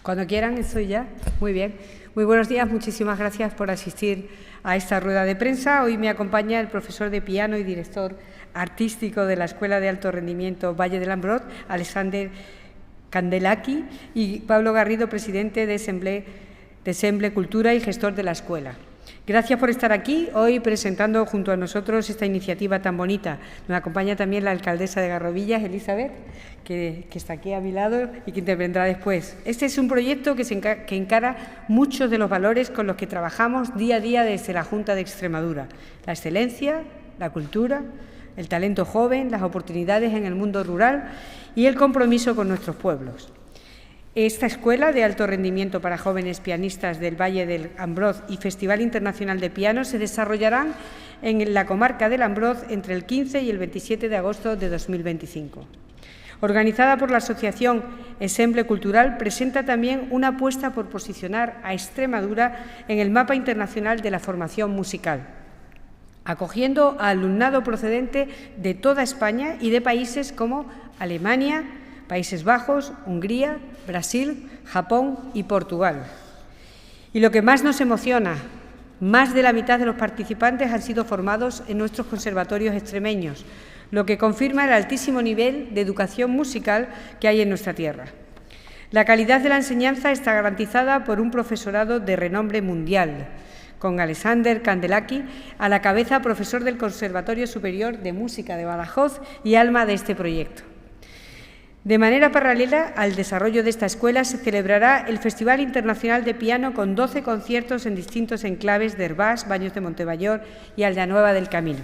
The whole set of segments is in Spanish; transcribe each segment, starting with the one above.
Cuando quieran, estoy ya. Muy bien. Muy buenos días, muchísimas gracias por asistir a esta rueda de prensa. Hoy me acompaña el profesor de piano y director artístico de la Escuela de Alto Rendimiento Valle de Lambrós, Alexander Candelaki, y Pablo Garrido, presidente de Ensemble Cultura y gestor de la escuela. Gracias por estar aquí hoy presentando junto a nosotros esta iniciativa tan bonita. Nos acompaña también la alcaldesa de Garrovillas, Elizabeth, que está aquí a mi lado y que intervendrá después. Este es un proyecto que encara muchos de los valores con los que trabajamos día a día desde la Junta de Extremadura: la excelencia, la cultura, el talento joven, las oportunidades en el mundo rural y el compromiso con nuestros pueblos. Esta Escuela de Alto Rendimiento para Jóvenes Pianistas del Valle del Lambrós y Festival Internacional de Piano se desarrollarán en la comarca de Lambrós entre el 15 y el 27 de agosto de 2025. Organizada por la Asociación Ensemble Cultural, presenta también una apuesta por posicionar a Extremadura en el mapa internacional de la formación musical, acogiendo a alumnado procedente de toda España y de países como Alemania, Países Bajos, Hungría, Brasil, Japón y Portugal. Y lo que más nos emociona, más de la mitad de los participantes han sido formados en nuestros conservatorios extremeños, lo que confirma el altísimo nivel de educación musical que hay en nuestra tierra. La calidad de la enseñanza está garantizada por un profesorado de renombre mundial, con Alexander Candelaki a la cabeza, profesor del Conservatorio Superior de Música de Badajoz y alma de este proyecto. De manera paralela al desarrollo de esta escuela se celebrará el Festival Internacional de Piano con 12 conciertos en distintos enclaves de Herbás, Baños de Montemayor y Aldeanueva del Camino.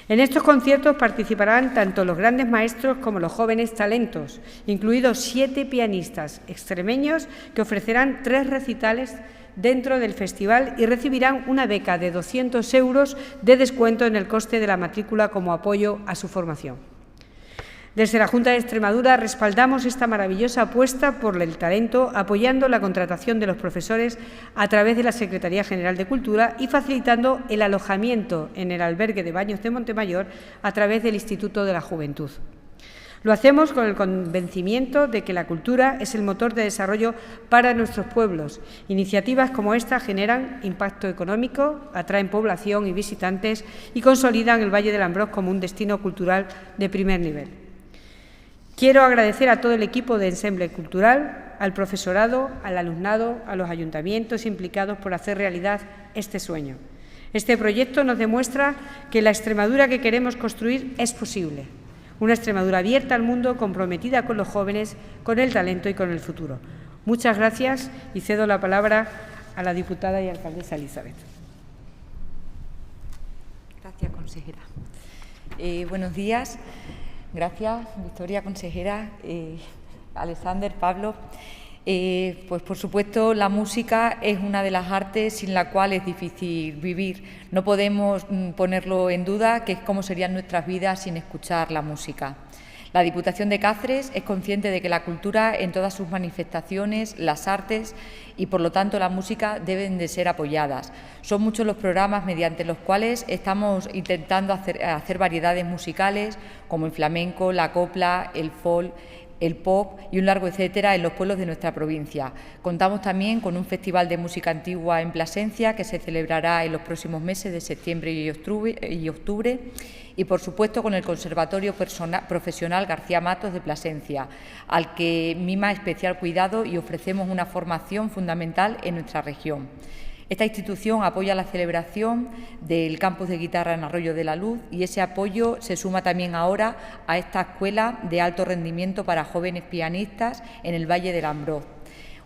En estos conciertos participarán tanto los grandes maestros como los jóvenes talentos, incluidos 7 pianistas extremeños que ofrecerán 3 recitales dentro del festival y recibirán una beca de 200 euros de descuento en el coste de la matrícula como apoyo a su formación. Desde la Junta de Extremadura respaldamos esta maravillosa apuesta por el talento, apoyando la contratación de los profesores a través de la Secretaría General de Cultura y facilitando el alojamiento en el albergue de Baños de Montemayor a través del Instituto de la Juventud. Lo hacemos con el convencimiento de que la cultura es el motor de desarrollo para nuestros pueblos. Iniciativas como esta generan impacto económico, atraen población y visitantes y consolidan el Valle de Lambrós como un destino cultural de primer nivel. Quiero agradecer a todo el equipo de Ensemble Cultural, al profesorado, al alumnado, a los ayuntamientos implicados por hacer realidad este sueño. Este proyecto nos demuestra que la Extremadura que queremos construir es posible. Una Extremadura abierta al mundo, comprometida con los jóvenes, con el talento y con el futuro. Muchas gracias y cedo la palabra a la diputada y alcaldesa Elizabeth. Gracias, consejera. Buenos días. Gracias, Victoria, consejera, Alexander, Pablo. Pues, por supuesto, la música es una de las artes sin la cual es difícil vivir. No podemos ponerlo en duda, que es cómo serían nuestras vidas sin escuchar la música. La Diputación de Cáceres es consciente de que la cultura en todas sus manifestaciones, las artes y, por lo tanto, la música deben de ser apoyadas. Son muchos los programas mediante los cuales estamos intentando hacer variedades musicales como el flamenco, la copla, el folk, el pop y un largo etcétera en los pueblos de nuestra provincia. Contamos también con un festival de música antigua en Plasencia que se celebrará en los próximos meses de septiembre y octubre y, por supuesto, con el Conservatorio Profesional García Matos de Plasencia, al que mima especial cuidado y ofrecemos una formación fundamental en nuestra región. Esta institución apoya la celebración del campus de guitarra en Arroyo de la Luz y ese apoyo se suma también ahora a esta escuela de alto rendimiento para jóvenes pianistas en el Valle de Lambrós.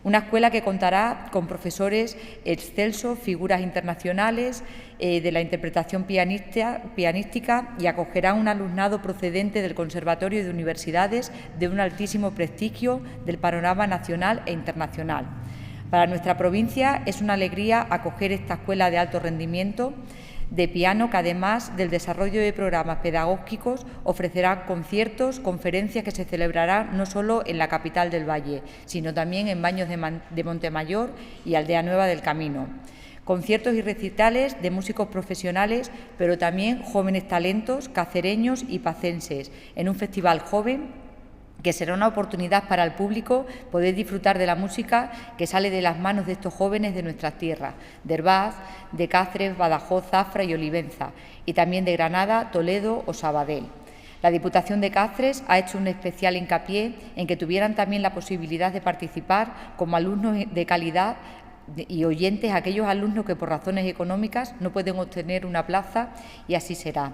Una escuela que contará con profesores excelsos, figuras internacionales de la interpretación pianística y acogerá un alumnado procedente del Conservatorio y de universidades de un altísimo prestigio del panorama nacional e internacional. Para nuestra provincia es una alegría acoger esta escuela de alto rendimiento de piano que, además del desarrollo de programas pedagógicos, ofrecerá conciertos, conferencias que se celebrarán no solo en la capital del Valle, sino también en Baños de Montemayor y Aldeanueva del Camino. Conciertos y recitales de músicos profesionales, pero también jóvenes talentos cacereños y pacenses, en un festival joven que será una oportunidad para el público poder disfrutar de la música que sale de las manos de estos jóvenes de nuestras tierras, de Herbaz, de Cáceres, Badajoz, Zafra y Olivenza, y también de Granada, Toledo o Sabadell. La Diputación de Cáceres ha hecho un especial hincapié en que tuvieran también la posibilidad de participar como alumnos de calidad y oyentes a aquellos alumnos que por razones económicas no pueden obtener una plaza, y así será.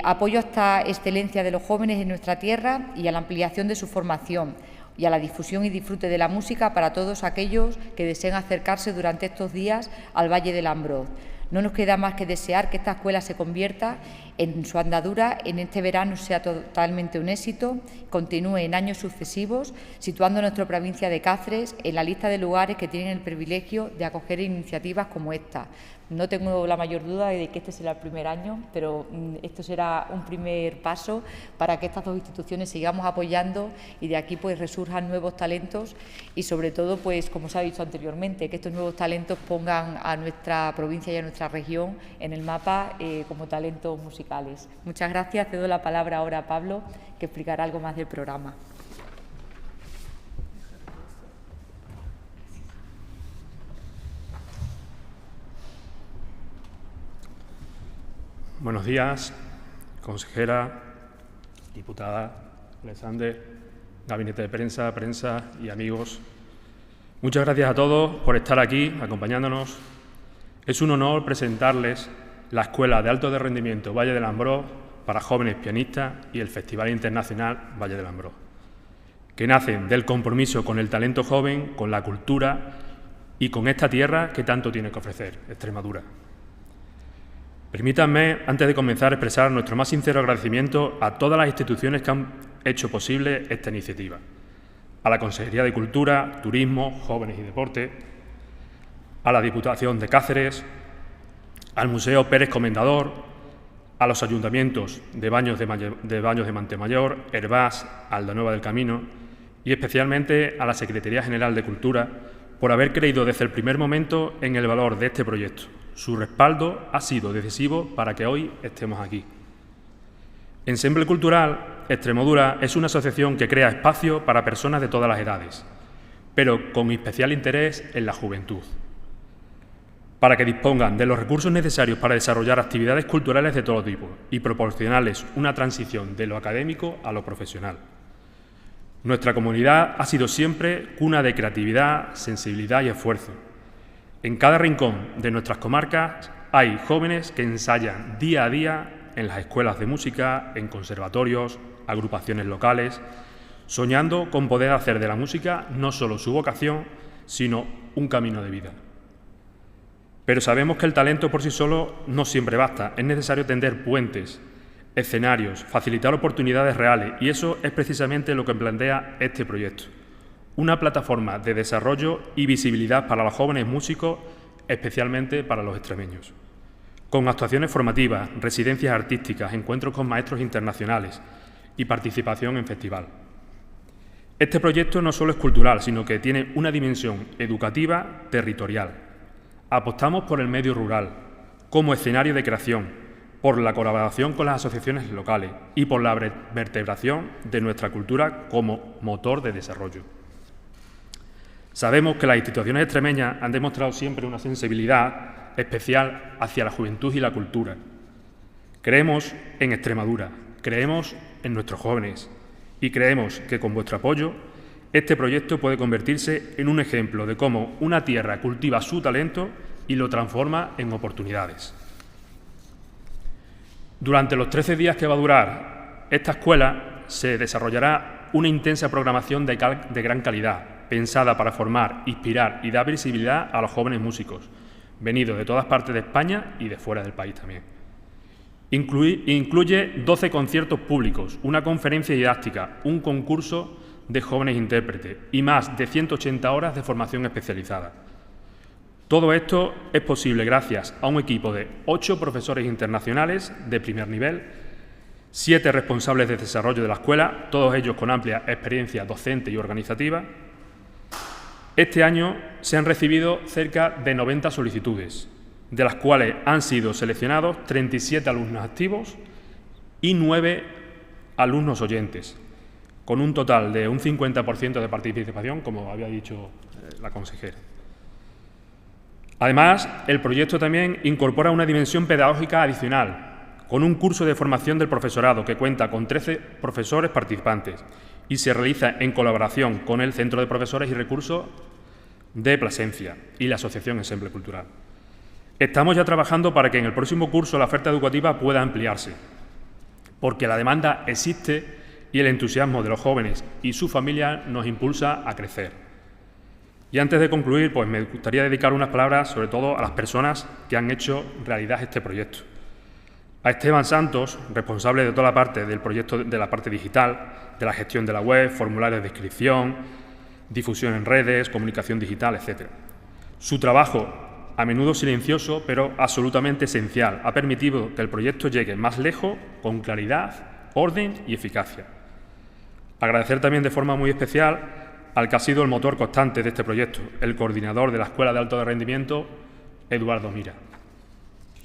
Apoyo a esta excelencia de los jóvenes en nuestra tierra y a la ampliación de su formación y a la difusión y disfrute de la música para todos aquellos que deseen acercarse durante estos días al Valle del Ambroz. No nos queda más que desear que esta escuela se convierta en su andadura, en este verano sea totalmente un éxito, continúe en años sucesivos, situando a nuestra provincia de Cáceres en la lista de lugares que tienen el privilegio de acoger iniciativas como esta. No tengo la mayor duda de que este será el primer año, pero esto será un primer paso para que estas dos instituciones sigamos apoyando y de aquí pues resurjan nuevos talentos y sobre todo, pues como se ha dicho anteriormente, que estos nuevos talentos pongan a nuestra provincia y a nuestra región en el mapa como talentos musicales. Muchas gracias. Cedo la palabra ahora a Pablo, que explicará algo más del programa. Buenos días, consejera, diputada, Alexander, gabinete de prensa, prensa y amigos. Muchas gracias a todos por estar aquí acompañándonos. Es un honor presentarles la Escuela de Alto Rendimiento Valle del Ambroz para jóvenes pianistas y el Festival Internacional Valle del Ambroz, que nacen del compromiso con el talento joven, con la cultura y con esta tierra que tanto tiene que ofrecer, Extremadura. Permítanme, antes de comenzar, expresar nuestro más sincero agradecimiento a todas las instituciones que han hecho posible esta iniciativa. A la Consejería de Cultura, Turismo, Jóvenes y Deporte, a la Diputación de Cáceres, al Museo Pérez Comendador, a los ayuntamientos de Baños de Montemayor, Herbás, Aldanueva del Camino y especialmente a la Secretaría General de Cultura por haber creído desde el primer momento en el valor de este proyecto. Su respaldo ha sido decisivo para que hoy estemos aquí. Ensemble Cultural Extremadura es una asociación que crea espacio para personas de todas las edades, pero con especial interés en la juventud, para que dispongan de los recursos necesarios para desarrollar actividades culturales de todo tipo y proporcionarles una transición de lo académico a lo profesional. Nuestra comunidad ha sido siempre cuna de creatividad, sensibilidad y esfuerzo. En cada rincón de nuestras comarcas hay jóvenes que ensayan día a día en las escuelas de música, en conservatorios, agrupaciones locales, soñando con poder hacer de la música no solo su vocación, sino un camino de vida. Pero sabemos que el talento por sí solo no siempre basta, es necesario tender puentes, escenarios, facilitar oportunidades reales, y eso es precisamente lo que plantea este proyecto. Una plataforma de desarrollo y visibilidad para los jóvenes músicos, especialmente para los extremeños, con actuaciones formativas, residencias artísticas, encuentros con maestros internacionales y participación en festival. Este proyecto no solo es cultural, sino que tiene una dimensión educativa territorial. Apostamos por el medio rural como escenario de creación, por la colaboración con las asociaciones locales y por la vertebración de nuestra cultura como motor de desarrollo. Sabemos que las instituciones extremeñas han demostrado siempre una sensibilidad especial hacia la juventud y la cultura. Creemos en Extremadura, creemos en nuestros jóvenes y creemos que con vuestro apoyo este proyecto puede convertirse en un ejemplo de cómo una tierra cultiva su talento y lo transforma en oportunidades. Durante los 13 días que va a durar esta escuela se desarrollará una intensa programación de gran calidad, pensada para formar, inspirar y dar visibilidad a los jóvenes músicos, venidos de todas partes de España y de fuera del país también. Incluye 12 conciertos públicos, una conferencia didáctica, un concurso de jóvenes intérpretes y más de 180 horas de formación especializada. Todo esto es posible gracias a un equipo de 8 profesores internacionales de primer nivel, 7 responsables de desarrollo de la escuela, todos ellos con amplia experiencia docente y organizativa. Este año se han recibido cerca de 90 solicitudes, de las cuales han sido seleccionados 37 alumnos activos y 9 alumnos oyentes. con un total de un 50% de participación, como había dicho la consejera. Además, el proyecto también incorpora una dimensión pedagógica adicional, con un curso de formación del profesorado que cuenta con 13 profesores participantes y se realiza en colaboración con el Centro de Profesores y Recursos de Plasencia y la Asociación Ensemble Cultural. Estamos ya trabajando para que en el próximo curso la oferta educativa pueda ampliarse, porque la demanda existe y el entusiasmo de los jóvenes y su familia nos impulsa a crecer. Y antes de concluir, pues me gustaría dedicar unas palabras sobre todo a las personas que han hecho realidad este proyecto. A Esteban Santos, responsable de toda la parte del proyecto, de la parte digital, de la gestión de la web, formularios de inscripción, difusión en redes, comunicación digital, etc. Su trabajo, a menudo silencioso, pero absolutamente esencial, ha permitido que el proyecto llegue más lejos, con claridad, orden y eficacia. Agradecer también de forma muy especial al que ha sido el motor constante de este proyecto, el coordinador de la Escuela de Alto Rendimiento, Eduardo Mira.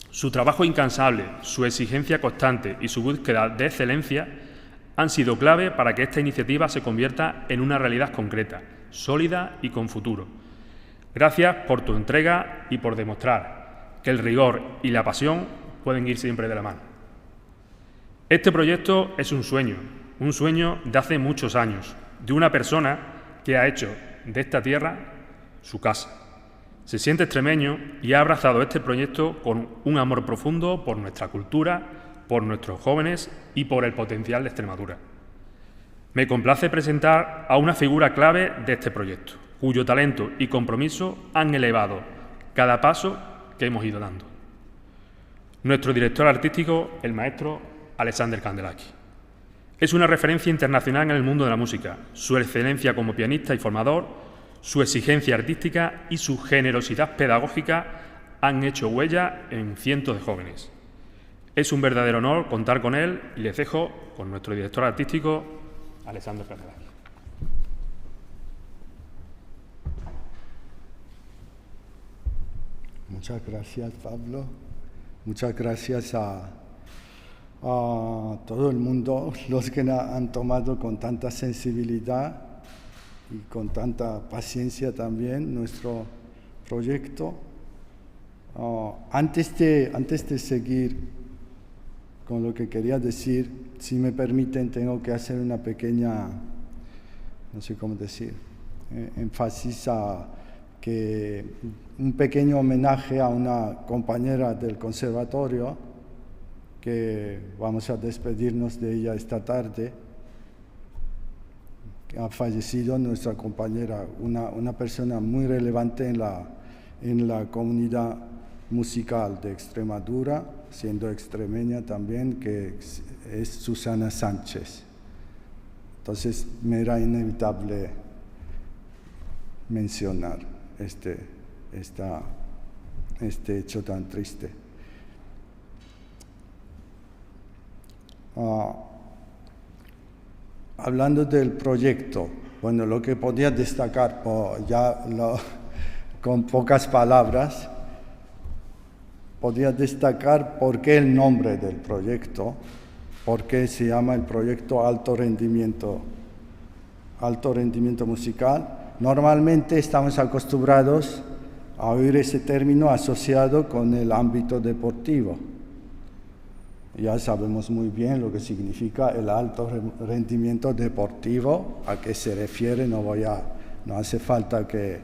Su trabajo incansable, su exigencia constante y su búsqueda de excelencia han sido clave para que esta iniciativa se convierta en una realidad concreta, sólida y con futuro. Gracias por tu entrega y por demostrar que el rigor y la pasión pueden ir siempre de la mano. Este proyecto es un sueño de hace muchos años, de una persona que ha hecho de esta tierra su casa. Se siente extremeño y ha abrazado este proyecto con un amor profundo por nuestra cultura, por nuestros jóvenes y por el potencial de Extremadura. Me complace presentar a una figura clave de este proyecto, cuyo talento y compromiso han elevado cada paso que hemos ido dando. Nuestro director artístico, el maestro Alexander Candelaki. Es una referencia internacional en el mundo de la música. Su excelencia como pianista y formador, su exigencia artística y su generosidad pedagógica han hecho huella en cientos de jóvenes. Es un verdadero honor contar con él y les dejo con nuestro director artístico, Alexander Candelaki. Muchas gracias, Pablo. Muchas gracias a todo el mundo, los que han tomado con tanta sensibilidad y con tanta paciencia también nuestro proyecto. Antes de seguir con lo que quería decir, si me permiten, tengo que hacer una pequeña, no sé cómo decir, énfasis un pequeño homenaje a una compañera del conservatorio, que vamos a despedirnos de ella esta tarde, que ha fallecido nuestra compañera, una persona muy relevante en la comunidad musical de Extremadura, siendo extremeña también, que es Susana Sánchez. Entonces me era inevitable mencionar este hecho tan triste. Hablando del proyecto, bueno, lo que podía destacar, con pocas palabras, podía destacar por qué el nombre del proyecto, por qué se llama el proyecto Alto Rendimiento Musical. Normalmente estamos acostumbrados a oír ese término asociado con el ámbito deportivo. Ya sabemos muy bien lo que significa el alto rendimiento deportivo, a qué se refiere, no hace falta que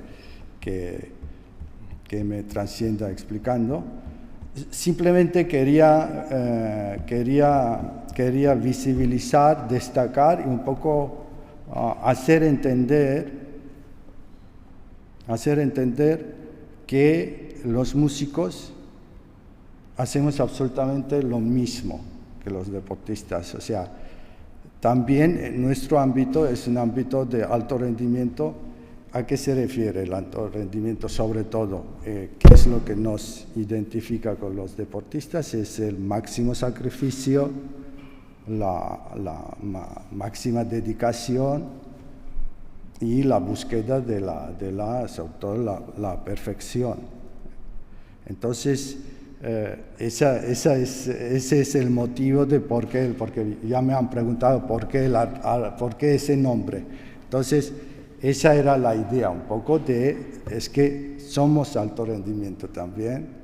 me trascienda explicando. Simplemente quería visibilizar, destacar y un poco hacer entender que los músicos hacemos absolutamente lo mismo que los deportistas. O sea, también nuestro ámbito es un ámbito de alto rendimiento. ¿A qué se refiere el alto rendimiento? Sobre todo, ¿qué es lo que nos identifica con los deportistas? Es el máximo sacrificio, la máxima dedicación y la búsqueda sobre todo la perfección. Entonces, ese es el motivo de porque ya me han preguntado por qué ese nombre. Entonces, esa era la idea un poco es que somos alto rendimiento también,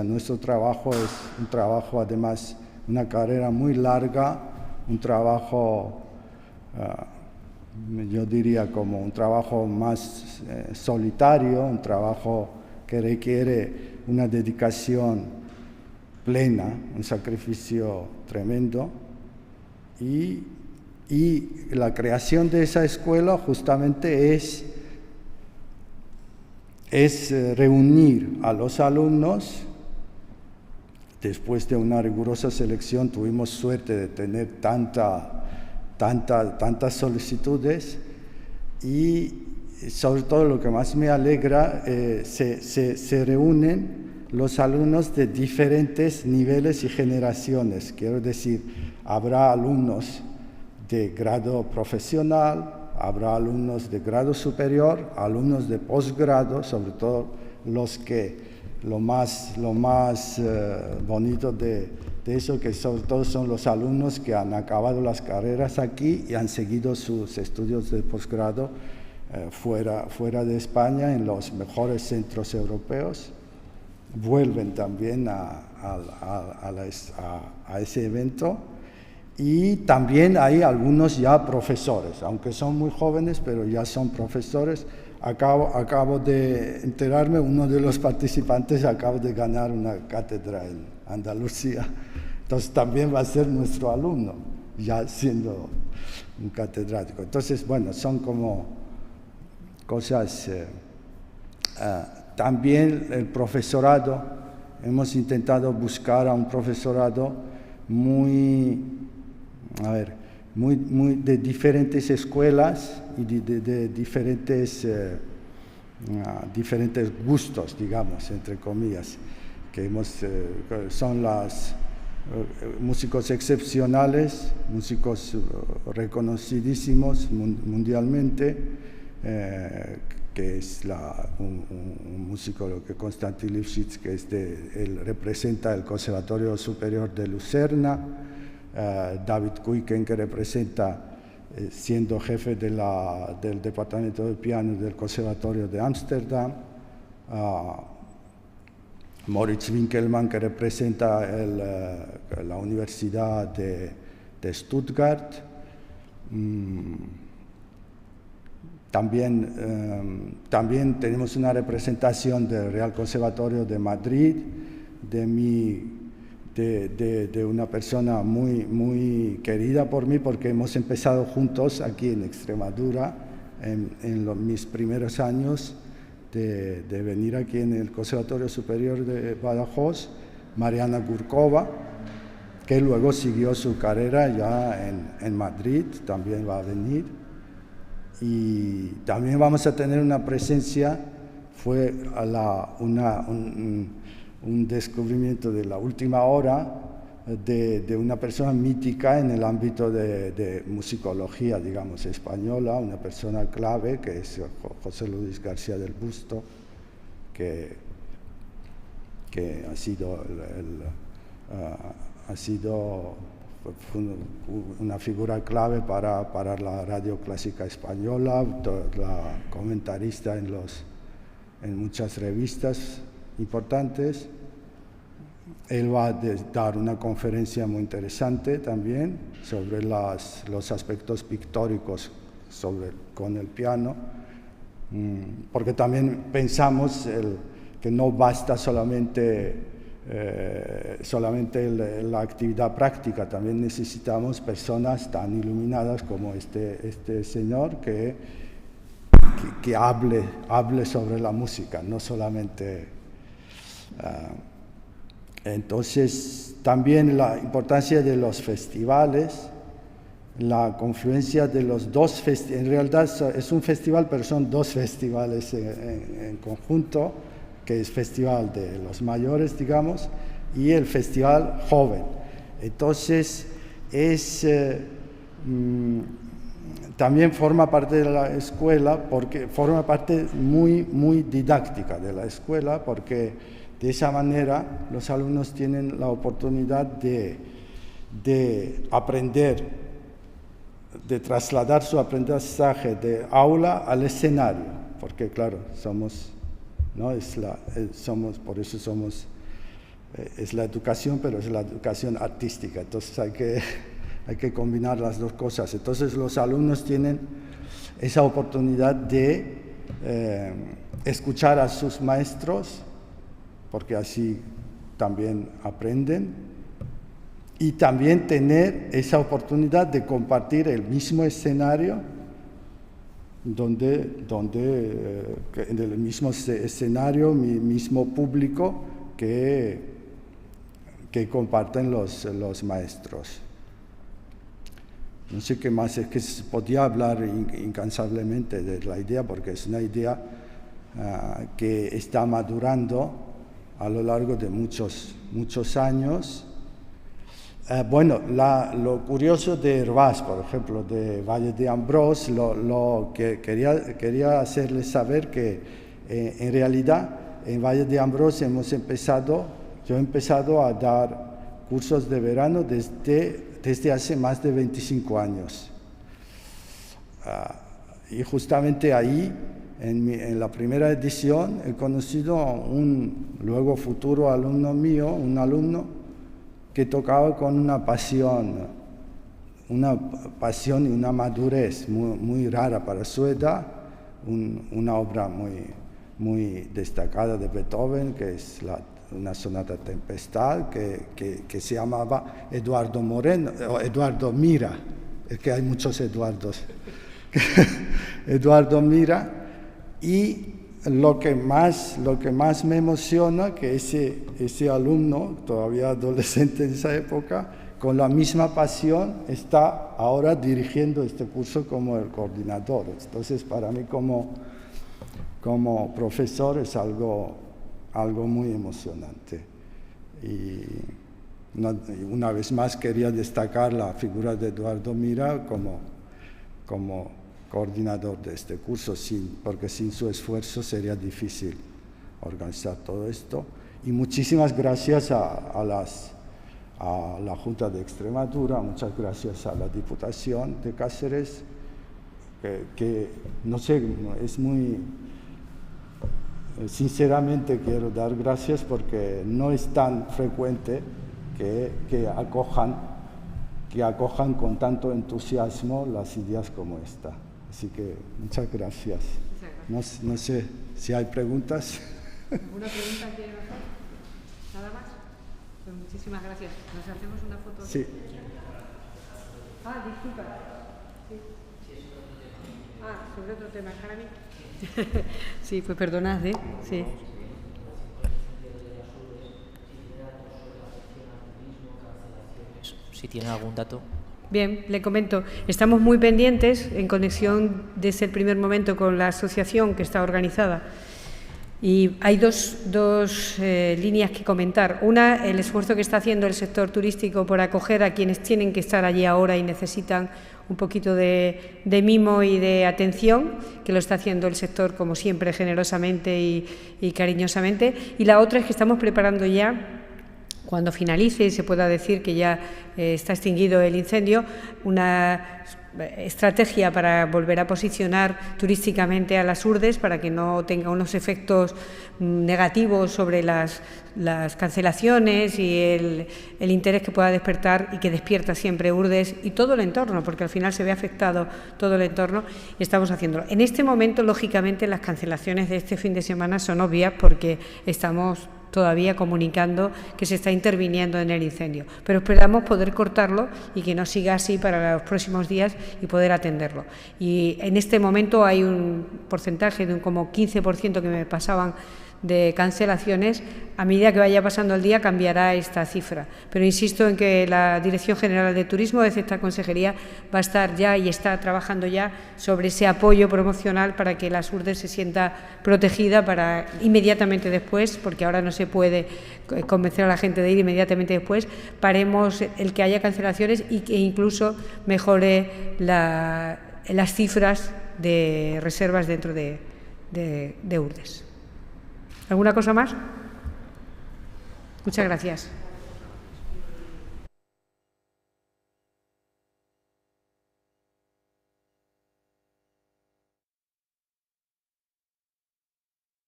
nuestro trabajo es un trabajo, además, una carrera muy larga, un trabajo, yo diría como un trabajo más solitario, un trabajo que requiere una dedicación plena, un sacrificio tremendo, y la creación de esa escuela justamente es reunir a los alumnos. Después de una rigurosa selección tuvimos suerte de tener tantas solicitudes, y sobre todo lo que más me alegra, se reúnen los alumnos de diferentes niveles y generaciones. Quiero decir, habrá alumnos de grado profesional, habrá alumnos de grado superior, alumnos de posgrado, sobre todo lo más bonito de eso, que sobre todo son los alumnos que han acabado las carreras aquí y han seguido sus estudios de posgrado fuera de España, en los mejores centros europeos. Vuelven también a ese evento. Y también hay algunos ya profesores, aunque son muy jóvenes, pero ya son profesores. Acabo de enterarme, uno de los participantes acaba de ganar una cátedra en Andalucía, entonces también va a ser nuestro alumno, ya siendo un catedrático. Entonces, bueno, son como cosas. También el profesorado, hemos intentado buscar a un profesorado muy de diferentes escuelas y de diferentes gustos, digamos, entre comillas, que son los músicos excepcionales, músicos reconocidísimos mundialmente, que es un músico que Konstantin Lifshitz, que él representa el Conservatorio Superior de Lucerna, David Kuiken, que representa, siendo jefe del departamento de piano del Conservatorio de Ámsterdam, Moritz Winkelmann, que representa la Universidad de Stuttgart. También tenemos una representación del Real Conservatorio de Madrid, de una persona muy querida por mí, porque hemos empezado juntos aquí en Extremadura en mis primeros años de venir aquí en el Conservatorio Superior de Badajoz, Mariana Gurkova, que luego siguió su carrera ya en Madrid, también va a venir. Y también vamos a tener una presencia, fue un descubrimiento de la última hora de una persona mítica en el ámbito de musicología, digamos, española, una persona clave, que es José Luis García del Busto, que ha sido una figura clave para la radio clásica española, la comentarista en muchas revistas importantes. Él va a dar una conferencia muy interesante también sobre los aspectos pictóricos con el piano, porque también pensamos que no basta solamente la actividad práctica, también necesitamos personas tan iluminadas como este señor que hable sobre la música, no solamente. Entonces, también la importancia de los festivales, la confluencia de los dos festivales. En realidad es un festival, pero son dos festivales en conjunto, que es Festival de los Mayores, digamos, y el Festival Joven. Entonces, también forma parte de la escuela, porque forma parte muy didáctica de la escuela, porque de esa manera los alumnos tienen la oportunidad de aprender, de trasladar su aprendizaje de aula al escenario, porque claro, es la educación, pero es la educación artística, entonces hay que combinar las dos cosas. Entonces los alumnos tienen esa oportunidad de escuchar a sus maestros, porque así también aprenden, y también tener esa oportunidad de compartir el mismo escenario, en el mismo escenario, mismo público que comparten los maestros. No sé qué más, es que podía hablar incansablemente de la idea, porque es una idea que está madurando a lo largo de muchos años. Bueno, lo curioso de Hervás, por ejemplo, de Valle de Ambrós, lo que quería hacerles saber que en realidad en Valle de Ambrós yo he empezado a dar cursos de verano desde hace más de 25 años. Y justamente ahí, en la primera edición, he conocido a un luego futuro alumno mío, un alumno que tocaba con una pasión y una madurez muy rara para su edad, una obra muy destacada de Beethoven, que es una sonata Tempestad, que se llamaba Eduardo Mira, es que hay muchos Eduardos, Eduardo Mira, y lo que más me emociona que ese alumno, todavía adolescente en esa época, con la misma pasión está ahora dirigiendo este curso como el coordinador. Entonces, para mí como profesor es algo muy emocionante. Y una vez más quería destacar la figura de Eduardo Mira como coordinador de este curso, porque sin su esfuerzo sería difícil organizar todo esto. Y muchísimas gracias a la Junta de Extremadura, muchas gracias a la Diputación de Cáceres, que no sé, es muy... Sinceramente quiero dar gracias porque no es tan frecuente que acojan con tanto entusiasmo las ideas como esta. Así que muchas gracias. No sé si hay preguntas. ¿Alguna pregunta quiere hacer? ¿Nada más? Pues muchísimas gracias. ¿Nos hacemos una foto? Sí. Disculpa. Sí. Sobre otro tema. ¿Para mí? Sí, pues perdonad, ¿eh? Sí. Si tienen algún dato. Bien, le comento, estamos muy pendientes en conexión desde el primer momento con la asociación que está organizada y hay dos líneas que comentar. Una, el esfuerzo que está haciendo el sector turístico por acoger a quienes tienen que estar allí ahora y necesitan un poquito de mimo y de atención, que lo está haciendo el sector como siempre generosamente y cariñosamente. Y la otra es que estamos preparando ya, cuando finalice y se pueda decir que ya está extinguido el incendio, una estrategia para volver a posicionar turísticamente a las Urdes para que no tenga unos efectos negativos sobre las cancelaciones y el interés que pueda despertar y que despierta siempre Urdes y todo el entorno, porque al final se ve afectado todo el entorno y estamos haciéndolo. En este momento, lógicamente, las cancelaciones de este fin de semana son obvias porque estamos todavía comunicando que se está interviniendo en el incendio, pero esperamos poder cortarlo y que no siga así para los próximos días y poder atenderlo. Y en este momento hay un porcentaje de un como 15% que me pasaban de cancelaciones. A medida que vaya pasando el día cambiará esta cifra, pero insisto en que la Dirección General de Turismo de esta consejería va a estar ya y está trabajando ya sobre ese apoyo promocional para que las Urdes se sienta protegida para inmediatamente después, porque ahora no se puede convencer a la gente de ir inmediatamente después, paremos el que haya cancelaciones y que incluso mejore las cifras de reservas dentro de URDES. ¿Alguna cosa más? Muchas gracias.